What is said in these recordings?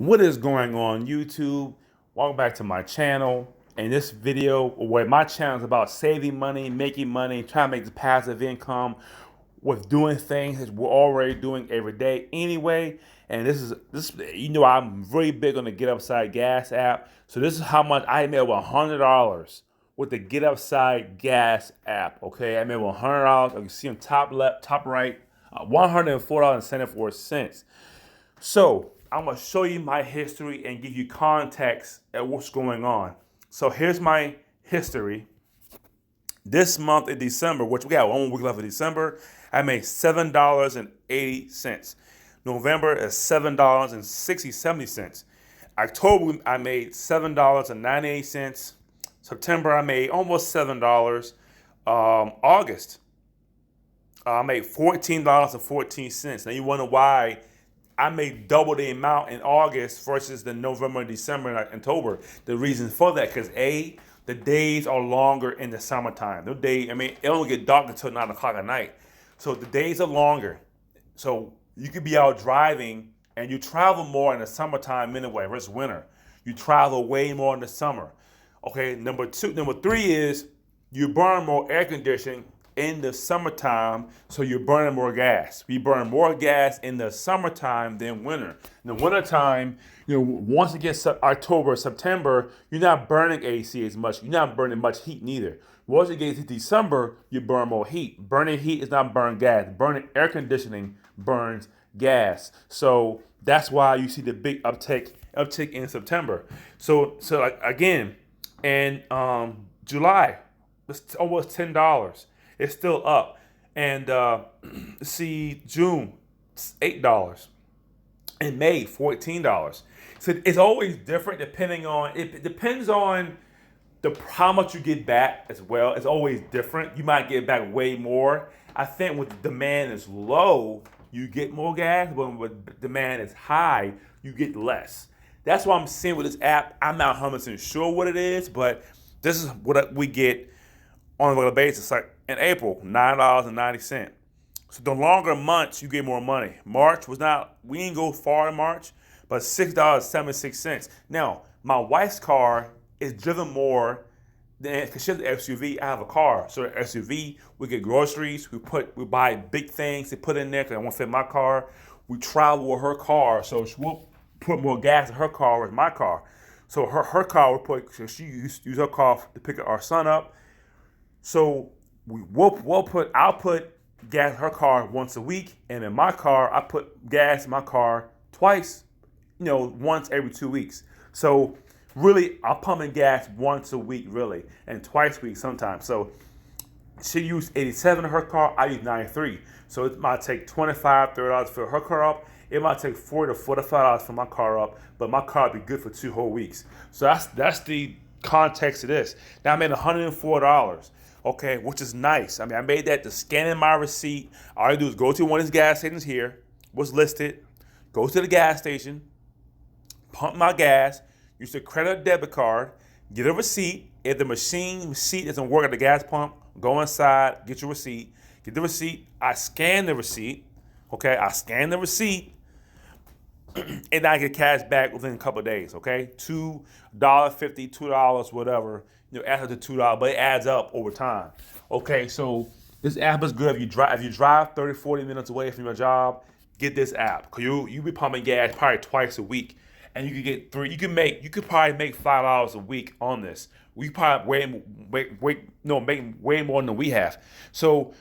What is going on YouTube? Welcome back to my channel. In this video, where my channel is about saving money, making money, trying to make the passive income with doing things that we're already doing every day anyway. And this I'm really big on the Get Upside Gas app. So this is how much I made, over $100 with the Get Upside Gas app. Okay, I made over $100. You can see on top left, top right, $104.74. So I'm gonna show you my history and give you context at what's going on. So here's my history. This month in December, which we got 1 week left of December, I made $7.80. November is $7.70. October I made $7.98. September I made almost $7. August I made $14.14. Now you wonder why I made double the amount in August versus the November, December, and October. The reason for that, because the days are longer in the summertime. It don't get dark until 9 o'clock at night. So the days are longer. So you could be out driving and you travel more in the summertime anyway versus winter. You travel way more in the summer. Okay, number three is you burn more air conditioning in the summertime, so you're burning more gas. We burn more gas in the summertime than winter. In the wintertime, once it gets October, September, you're not burning AC as much. You're not burning much heat neither. Once it gets to December, you burn more heat. Burning heat is not burning gas. Burning air conditioning burns gas. So that's why you see the big uptick in September. So like, again, in July, it's almost $10. It's still up. And see, June, it's $8. In May, $14. So it's always different it depends on how much you get back as well. It's always different. You might get back way more. I think when the demand is low, you get more gas, but when the demand is high, you get less. That's what I'm seeing with this app. I'm not 100% sure what it is, but this is what we get on a regular basis. Like in April, $9.90. So the longer months, you get more money. March we didn't go far in March, but $6.76. Now, my wife's car is driven more than, because she has an SUV, I have a car. So the SUV, we get groceries, we buy big things to put in there because I won't fit my car. We travel with her car, so we'll put more gas in her car with my car. So her car, she used her car to pick our son up. So I'll put gas in her car once a week, and in my car, I put gas in my car twice, once every 2 weeks. So really, I'm pumping gas once a week, really, and twice a week sometimes. So she used 87 in her car, I use 93. So it might take $25, $30 to fill her car up. It might take $40 to $45 for my car up, but my car will be good for 2 whole weeks. So that's the context of this. Now I made $104. Okay, which is nice. I made that to scan in my receipt. All I do is go to one of these gas stations here, what's listed, go to the gas station, pump my gas, use the credit or debit card, get a receipt. If the receipt doesn't work at the gas pump, go inside, get your receipt. Get the receipt. I scan the receipt. Okay, I scan the receipt, and I get cash back within a couple of days. Okay, $2.50, $2, whatever. After the $2, but it adds up over time. Okay, so this app is good if you drive 30, 40 minutes away from your job. Get this app, cause you be pumping gas probably twice a week, and you could get three. You could probably make $5 a week on this. We probably making way more than we have. So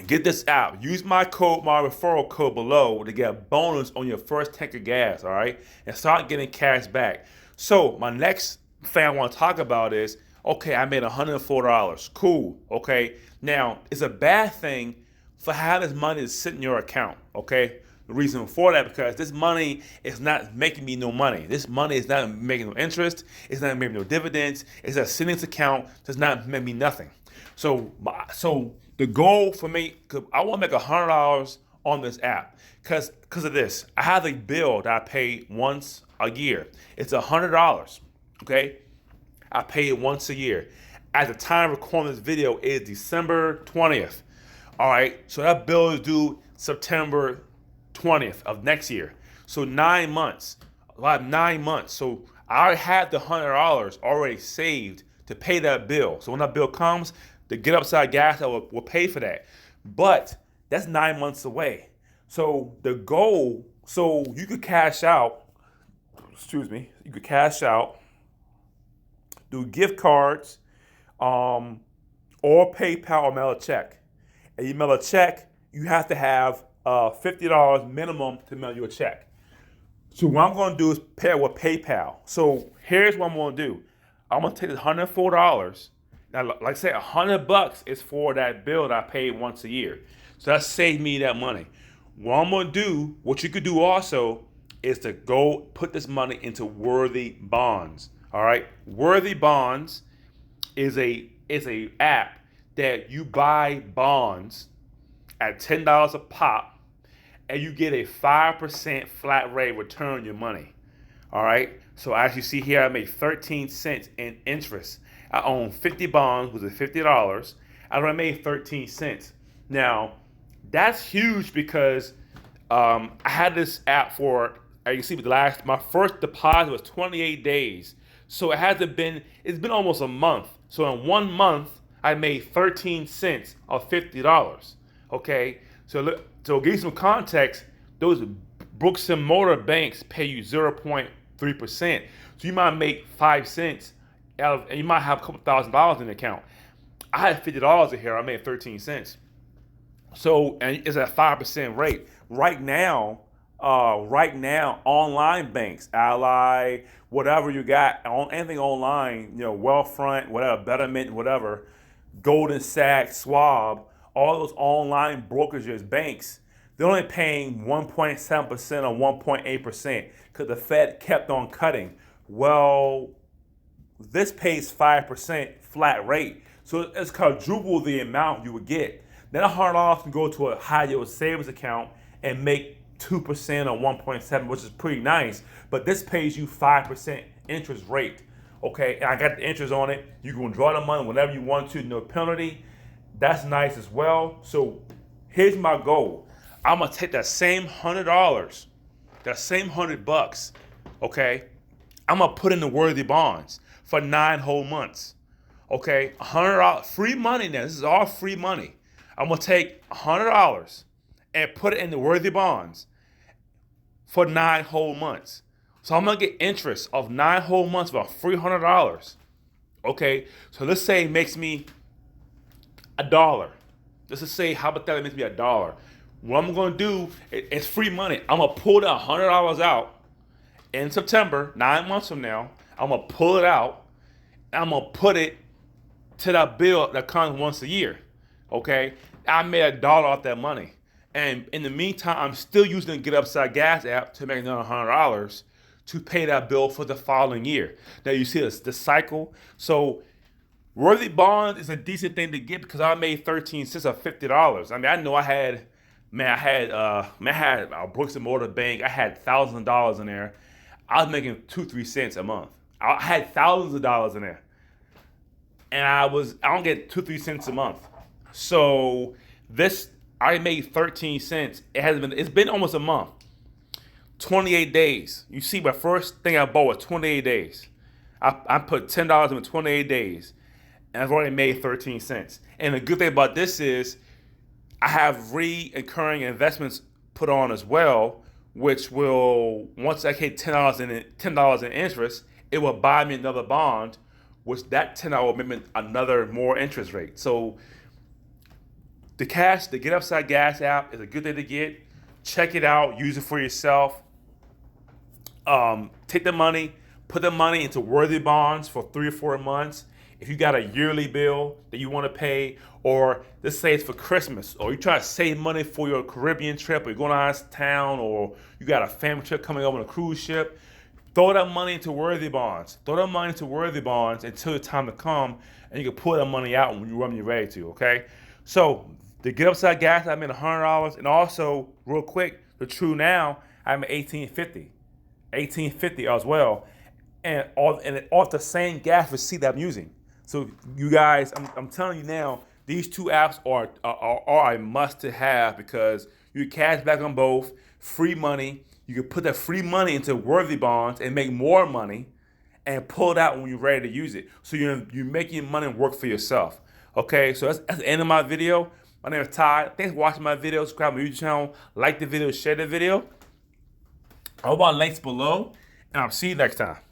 get this app. Use my referral code below to get a bonus on your first tank of gas, all right? And start getting cash back. So my next thing I want to talk about is, okay, I made $104. Cool, okay? Now, it's a bad thing for how this money is sitting in your account, okay? The reason for that, because this money is not making me no money. This money is not making no interest. It's not making no dividends. It's a savings account. Does not make me nothing. So the goal for me, cause I want to make $100 on this app, because of this. I have a bill that I pay once a year. It's $100. Okay, I pay it once a year. At the time of recording this video, it is December 20th. All right, so that bill is due September 20th of next year. So 9 months. I have 9 months. So I already have the $100 already saved to pay that bill. So when that bill comes, the Get Upside Gas will pay for that. But that's 9 months away. So the goal, so you could cash out, you could cash out, do gift cards, or PayPal or mail a check. And you mail a check, you have to have $50 minimum to mail you a check. So what I'm going to do is pair with PayPal. So here's what I'm going to do. I'm going to take this $104. Now, like I said, $100 is for that bill that I pay once a year. So that saved me that money. What I'm going to do, what you could do also, is to go put this money into Worthy Bonds. All right, Worthy Bonds is a app that you buy bonds at $10 a pop, and you get a 5% flat rate return on your money. All right. So as you see here, I made 13 cents in interest. I own 50 bonds, which is $50. I already made 13 cents. Now, that's huge because I had this app for, as you see, my first deposit was 28 days. So it's been almost a month. So in 1 month, I made 13 cents of $50. Okay. So to give you some context, those Brooks and Mortar banks pay you 0.3%. So you might make 5 cents and you might have a couple $1,000 in the account. I had $50 in here. I made 13 cents. So, and it's at 5% rate. Right now, online banks, Ally, whatever you got, anything online, Wealthfront, whatever, Betterment, whatever, Goldman Sachs, Schwab, all those online brokerages, banks, they're only paying 1.7% or 1.8% because the Fed kept on cutting. Well, this pays 5% flat rate. So it's quadruple the amount you would get. Then $100 can go to a high yield savings account and make 2% or 1.7, which is pretty nice. But this pays you 5% interest rate. Okay, and I got the interest on it. You can withdraw the money whenever you want to, no penalty. That's nice as well. So here's my goal. I'm gonna take that same $100, that same $100, okay? I'm gonna put in the Worthy Bonds for 9 whole months. Okay, $100, free money now. This is all free money. I'm gonna take $100 and put it in the Worthy Bonds for 9 whole months. So I'm gonna get interest of 9 whole months for $300. Okay, so let's say it makes me $1. Let's just say hypothetically it makes me $1. What I'm gonna do, it's free money. I'm gonna pull that $100 out in September, 9 months from now. I'm gonna pull it out and I'm gonna put it to that bill that comes once a year. Okay, I made $1 off that money, and in the meantime, I'm still using the Get Upside Gas app to make another $100 to pay that bill for the following year. Now you see the cycle. So Worthy Bonds is a decent thing to get because I made 13 cents of $50. I mean, I know I had Brooks and Mortar Bank. I had $1,000 in there. I was making 2-3 cents a month. I had thousands of dollars in there, and I don't get 2-3 cents a month. So I made 13 cents. It's been almost a month. 28 days. You see, my first thing I bought was 28 days. I put $10 in 28 days, and I've already made 13 cents. And the good thing about this is I have recurring investments put on as well, which will, once I hit $10 in interest, it will buy me another bond, which that $10 will make me another more interest rate. So the Get Upside Gas app is a good thing to get. Check it out. Use it for yourself. Take the money, put the money into Worthy Bonds for 3 or 4 months. If you got a yearly bill that you want to pay, or let's say it's for Christmas, or you try to save money for your Caribbean trip, or you're going out of town, or you got a family trip coming over on a cruise ship, throw that money into Worthy Bonds. Throw that money into Worthy Bonds until it's time to come, and you can pull that money out when you're ready to, okay? So the Get Upside Gas, I made $100, and also, real quick, the True Now, I made $18.50 as well, and off the same gas receipt that I'm using. So you guys, I'm telling you now, these two apps are a must to have because you cash back on both. free money. You can put that free money into worthy bonds and make more money and pull it out when you're ready to use it. So you're making money work for yourself. Okay, so that's the end of my video. My name is Ty. Thanks for watching my video. Subscribe to my YouTube channel. Like the video, share the video. All my links below. And I'll see you next time.